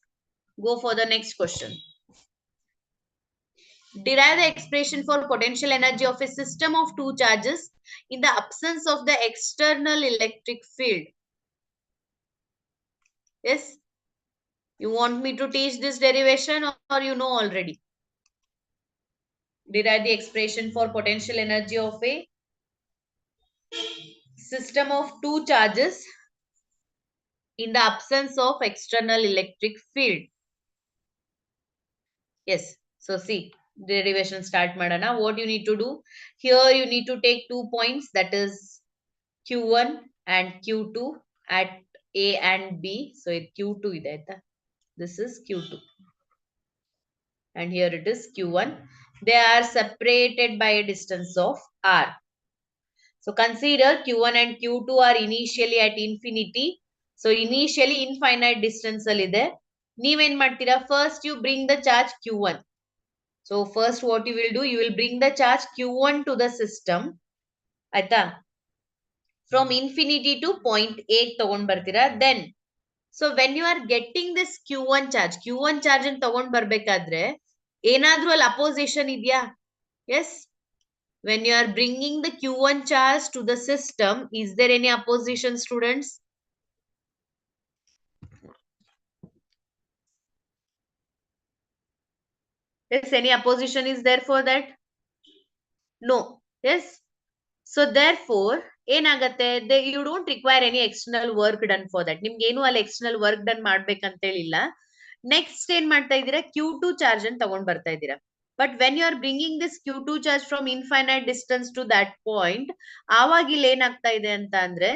Go for the next question. Derive the expression for potential energy of a system of two charges in the absence of the external electric field. Yes? You want me to teach this derivation or you know already? Derive the expression for potential energy of a system of two charges in the absence of external electric field. Yes. So see, derivation start madana. What you need to do? Here you need to take 2 points, that is q1 and q2 at A and B. So q2 ಇದೆ ಆಯ್ತಾ? This is q2. And here it is q1. They are separated by a distance of r. So consider q1 and q2 are initially at infinity. So initially infinite distance ಅಲ್ಲಿ ಇದೆ. ನೀವೇನ್ ಮಾಡ್ತೀರಾ? First you bring the charge q1. So first what you will do? You will bring the charge q1 to the system. ಆಯ್ತಾ? From infinity to point A ತಗೊಂಡ್ ಬರ್ತೀರಾ. Then So when you are getting this Q1 charge ಅನ್ನು ತಗೊಂಡ್ ಬರ್ಬೇಕಾದ್ರೆ ಏನಾದ್ರೂ ಅಲ್ಲಿ opposition ಇದೆಯಾ? Yes. When you are bringing the Q1 charge to the system, is there any opposition, students? Yes, any opposition is there for that? No. Yes. So therefore, ಏನಾಗತ್ತೆ, you don't require any external work done for that. ನಿಮ್ಗೆ ಏನು ಅಲ್ಲಿ external work done ಮಾಡ್ಬೇಕಂತ ಹೇಳಿಲ್ಲ. Next ಏನ್ ಮಾಡ್ತಾ ಇದ್ದೀರಾ, Q2 charge ಅನ್ನು ತಗೊಂಡ್ ಬರ್ತಾ ಇದ್ದೀರಾ. But when you are bringing this Q2 charge from infinite distance to that point, ಆವಾಗ ಇಲ್ಲಿ ಏನಾಗ್ತಾ ಇದೆ ಅಂತ ಅಂದ್ರೆ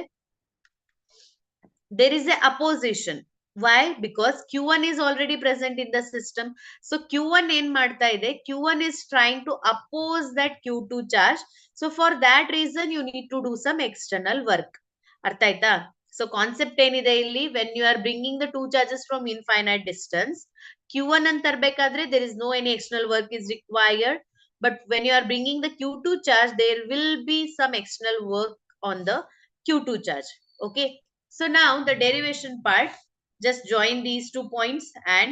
there is a opposition. Why? Because Q1 is already present in the system. So Q1 ಏನ್ ಮಾಡ್ತಾ ಇದೆ, Q1 is trying to oppose that Q2 charge. So for that reason you need to do some external work. ಅರ್ಥ ಆಯ್ತಾ? So concept ಏನಿದೆ ಇಲ್ಲಿ, when you are bringing the two charges from infinite distance, Q1 ಅಂತ ತರಬೇಕಾದ್ರೆ there is no any external work is required. But when you are bringing the Q2 charge, there will be some external work on the Q2 charge. Okay. So now the derivation part, just join these 2 points and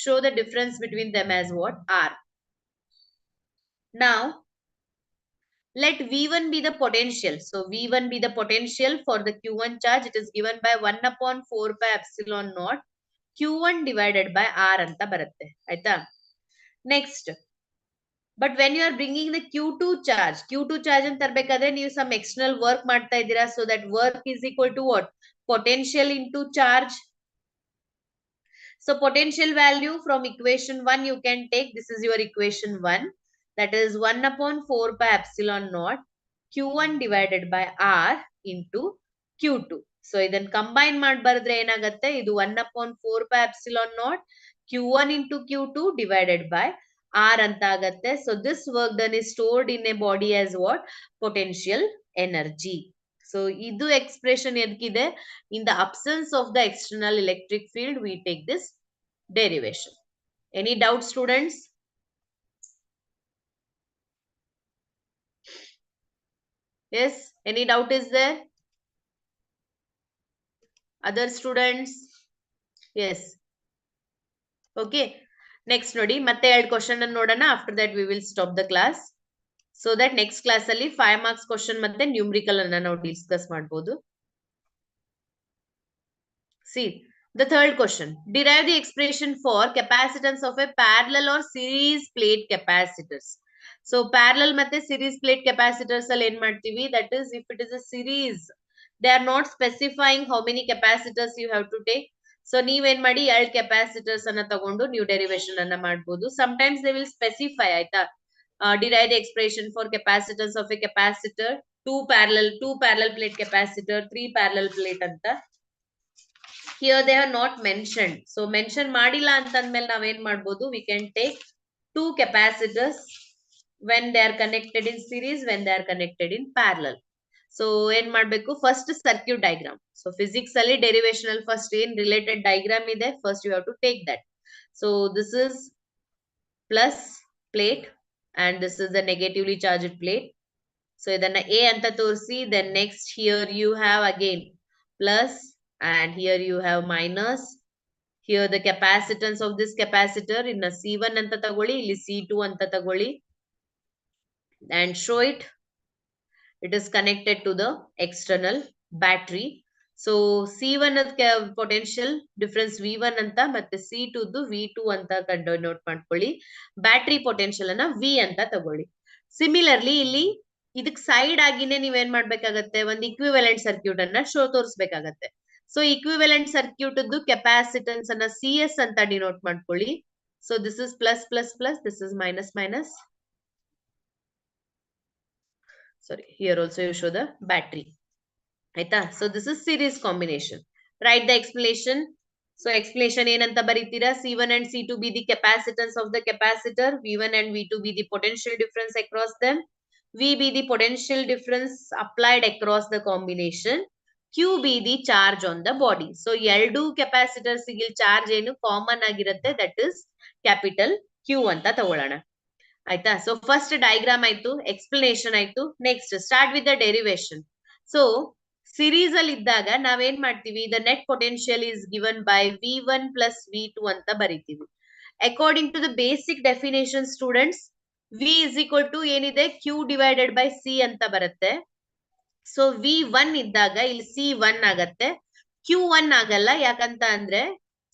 show the difference between them as what? R. Now, let V1 be the potential. So V1 be the potential for the Q1 charge. It is given by 1 upon 4 pi epsilon naught Q1 divided by R anta baratte. Aita? Next. But when you are bringing the Q2 charge and tarbekadre you some external work ಮಾಡ್ತಾ ಇದ್ದೀರಾ. So that work is equal to what? Potential into charge. So potential value from equation 1 you can take. This is your equation 1. That is 1 upon 4 pi epsilon naught Q1 divided by R into Q2. So ಇದನ್ನು combine ಮಾಡಿ ಬರೆದ್ರೆ ಏನಾಗುತ್ತೆ, ಇದು 1 upon 4 pi epsilon naught Q1 into Q2 divided by R ಅಂತ ಆಗುತ್ತೆ. So this work done is stored in a body as what? Potential energy. So idu expression edkide, in the absence of the external electric field we take this derivation. Any doubt, students? Yes, any doubt is there? Other students? Yes. Okay. Next nodi matte ಎರಡು question ಅನ್ನು ನೋಡೋಣ. After that we will stop the class. So that next class ಅಲ್ಲಿ 5 marks question ಮತ್ತೆ numerical ಅನ್ನ ನಾವು discuss ಮಾಡಬಹುದು. See, the third question. Derive the expression for capacitance of a parallel or series plate capacitors. So parallel ಮತ್ತೆ series plate capacitors ಅಲ್ಲಿ ಏನ್ ಮಾಡ್ತೀವಿ? That is, if it is a series, they are not specifying how many capacitors you have to take. So ನೀವೇನ್ ಮಾಡಿ 2 capacitors ಅನ್ನ ತಗೊಂಡು ನೀವು derivation ಅನ್ನ ಮಾಡಬಹುದು. Sometimes they will specify ಆಯ್ತಾ? Derive the expression for capacitance of a capacitor, 2 parallel plate capacitor, 3 parallel plate ಅಂತ. Here they are not mentioned. So mention madila antandmele nav en madbodu, we can take 2 capacitors when they are connected in series, when they are connected in parallel. So en madbeku, first circuit diagram. So physics alli derivational first in related diagram ide, first you have to take that. So this is plus plate and this is the negatively charged plate. So idanna A anta torsi, then next here you have again plus and here you have minus. Here the capacitance of this capacitor in a C1 anta tagoli, illi C2 anta tagoli and show it. It is connected to the external battery. So C1 potential difference V1 anta matte C2 V2 anta denote ಮಾಡ್ಕೊಳ್ಳಿ. Battery potential ಅನ್ನ V ಅಂತ ತಗೊಳ್ಳಿ. Similarly ಇಲ್ಲಿ ಇದಕ್ಕೆ side ಆಗಿನೇ ನೀವೇನ್ ಮಾಡ್ಬೇಕಾಗತ್ತೆ, ಒಂದು equivalent circuit ಅನ್ನ ತೋರಿಸಬೇಕಾಗತ್ತೆ. So equivalent circuit ದ್ದು capacitance ಅನ್ನ CS ಅಂತ ಡಿನೋಟ್ ಮಾಡ್ಕೊಳ್ಳಿ. So this is plus plus plus, this is minus minus. Sorry, here also you show the battery. Aita? So this is series combination. Write the explanation. So explanation ಏನಂತ ಬರೀತೀರಾ? C1 and C2 be the capacitance of the capacitor, V1 and V2 be the potential difference across them, V be the potential difference applied across the combination, Q be the charge on the body. So ಎರಡು capacitors ಗೆ charge ಏನು common ಆಗಿರುತ್ತೆ, that is capital Q ಅಂತ ತಗೊಳ್ಳೋಣ. ಆಯ್ತಾ? So first diagram ಆಯ್ತು, explanation ಆಯ್ತು. Next start with the derivation. So series ಅಲ್ಲಿ ಇದ್ದಾಗ ನಾವೇನ್ ಮಾಡ್ತೀವಿ, the net potential is given by V1 plus V2 ಅಂತ ಬರಿತೀವಿ. According to the basic definition students, V is equal to ಏನಿದೆ Q divided by C ಅಂತ ಬರುತ್ತೆ. ಸೊ V1 ಇದ್ದಾಗ ಇಲ್ಲಿ C1 ಆಗತ್ತೆ, Q1 ಆಗಲ್ಲ. ಯಾಕಂತ ಅಂದ್ರೆ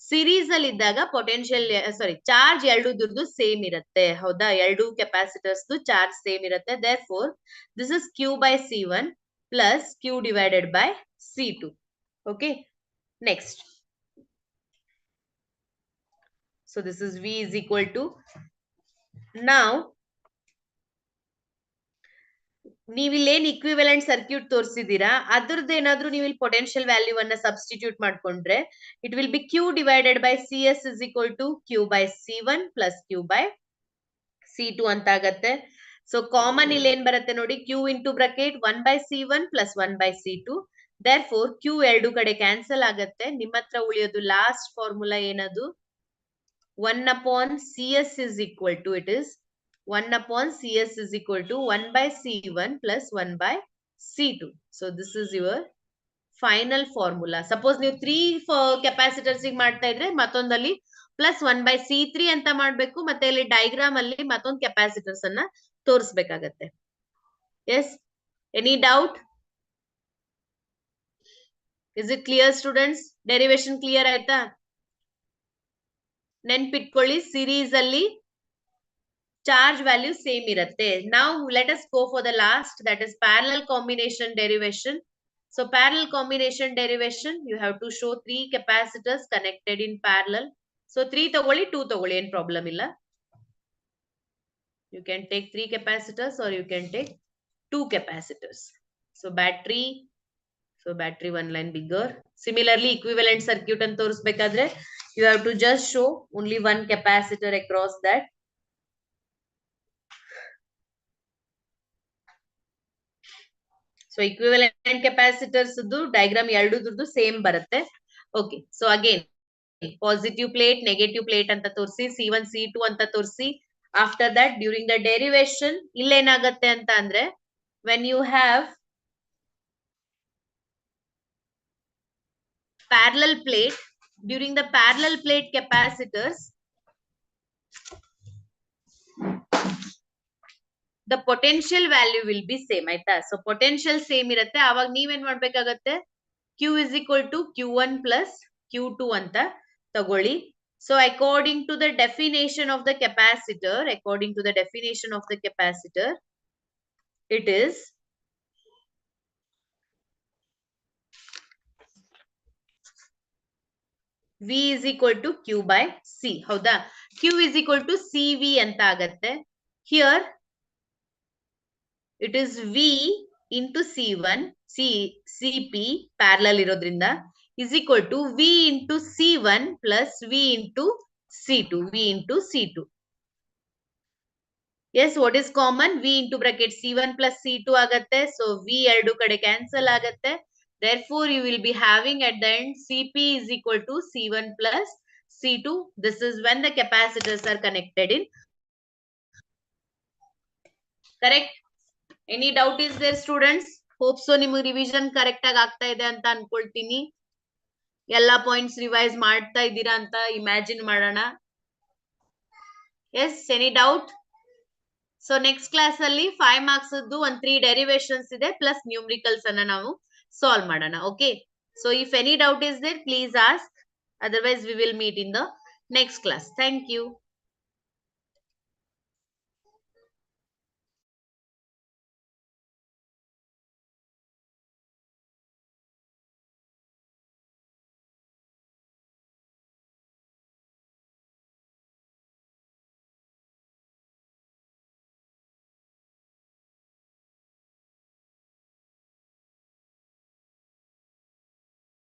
ಸಿರೀಸ್ ಅಲ್ಲಿ ಇದ್ದಾಗ ಪೊಟೆನ್ಶಿಯಲ್ ಚಾರ್ಜ್ ಎರಡೂದ್ರದ್ದು ಸೇಮ್ ಇರುತ್ತೆ. ಹೌದಾ, ಎರಡು ಕೆಪಾಸಿಟರ್ಸ್ ಚಾರ್ಜ್ ಸೇಮ್ ಇರುತ್ತೆ. Therefore this is Q by C1 plus Q divided by C2. Okay, next. So this is V is equal to, now ನೀವಿಲ್ಲೇನ್ ಇಕ್ವಿವೆಲೆಂಟ್ ಸರ್ಕ್ಯೂಟ್ ತೋರಿಸಿದೀರಾ ಅದ್ರದ್ದು ಏನಾದ್ರೂ ನೀವು ಇಲ್ಲಿ ಪೊಟೆನ್ಶಿಯಲ್ ವ್ಯಾಲ್ಯೂ ಅನ್ನ ಸಬ್ಸ್ಟಿಟ್ಯೂಟ್ ಮಾಡ್ಕೊಂಡ್ರೆ it will be Q divided by CS is equal to Q by C1 plus Q by C2 ಅಂತ ಆಗತ್ತೆ. ಸೊ ಕಾಮನ್ ಇಲ್ಲಿ ಏನ್ ಬರುತ್ತೆ ನೋಡಿ, Q into bracket 1 by C1 plus 1 by C2. Therefore Q ಎರಡು ಕಡೆ ಕ್ಯಾನ್ಸಲ್ ಆಗತ್ತೆ. ನಿಮ್ಮ ಹತ್ರ ಉಳಿಯೋದು ಲಾಸ್ಟ್ ಫಾರ್ಮುಲಾ ಏನದು, 1 upon CS is equal to, it is 1 upon CS is equal to 1 by C1 plus 1 by C2. So this is your final formula. Suppose ನೀವು 3 capacitors ಮಾಡ್ತಾ ಇದ್ರೆ ಮತ್ತೊಂದಲ್ಲಿ plus 1 by C3 ಅಂತ ಮಾಡ್ಬೇಕು, ಮತ್ತೆ ಇಲ್ಲಿ ಡಯಾಗ್ರಾಮ್ ಅಲ್ಲಿ ಮತ್ತೊಂದು ಕೆಪಾಸಿಟರ್ಸ್ ಅನ್ನ ತೋರಿಸಬೇಕಾಗತ್ತೆ. Yes, any doubt? Is it clear students? Derivation clear ಆಯ್ತಾ? ನೆನ್ಪಿಟ್ಕೊಳ್ಳಿ, ಸಿರೀಸ್ ಅಲ್ಲಿ ಚಾರ್ಜ್ ವ್ಯಾಲ್ಯೂ ಸೇಮ್ ಇರುತ್ತೆ. Now let us go for the last, that is parallel combination derivation. So parallel combination derivation, you have to show 3 capacitors connected in parallel. So 3 ತಗೊಳ್ಳಿ, 2 ತಗೊಳ್ಳಿ, ಏನು problem ಇಲ್ಲ. You can take 3 capacitors or you can take 2 capacitors. So battery one line bigger. Similarly equivalent circuit ಅಂತ ತೋರಿಸಬೇಕಾದ್ರೆ you have to just show only one capacitor across that. So equivalent capacitors diagram ಎರಡೂದ್ರದ್ದು same ಬರುತ್ತೆ. Okay, so again positive plate, negative plate ಅಂತ ತೋರಿಸಿ, C1 C2 ಅಂತ ತೋರಿಸಿ. After that during the derivation ಇಲ್ಲೇನಾಗತ್ತೆ ಅಂತ ಅಂದ್ರೆ, when you have parallel plate, during the parallel plate capacitors the potential value will be same ಆಯ್ತಾ. So potential same ಇರುತ್ತೆ. ಅವಾಗ ನೀವೇನ್ ಮಾಡ್ಬೇಕಾಗತ್ತೆ, Q is equal to Q1 plus Q2 ಅಂತ ತಗೊಳ್ಳಿ. So according to the definition of the capacitor, it is V is equal to Q by C. ಹೌದಾ, Q is equal to CV ಅಂತ ಆಗತ್ತೆ. Here it is V into C1 CP parallel ಇರೋದ್ರಿಂದ is equal to V into C1 plus V into C2. Yes, what is common? V into bracket C1 plus C2 ಆಗತ್ತೆ. So V ಎರಡು ಕಡೆ cancel ಆಗತ್ತೆ. Therefore you will be having at the end CP is equal to C1 plus C2. This is when the capacitors are connected in. Correct? Any doubt is there students? Hope so ನಿಮಗೆ revision correct ಆಗಿ ಆಗ್ತಾ ಇದೆ ಅಂತ ಅನ್ಕೊಳ್ತೀನಿ. ಎಲ್ಲಾ points revise ಮಾಡ್ತಾ ಇದ್ದೀರಾ ಅಂತ ಇಮ್ಯಾಜಿನ್ ಮಾಡೋಣ. Yes, any doubt? So next class ಅಲ್ಲಿ 5 marks ಒಂದು 3 derivations ಇದೆ plus numericals ಅನ್ನ ನಾವು solve ಮಾಡೋಣ. Okay, so if any doubt is there please ask, otherwise we will meet in the next class. Thank you.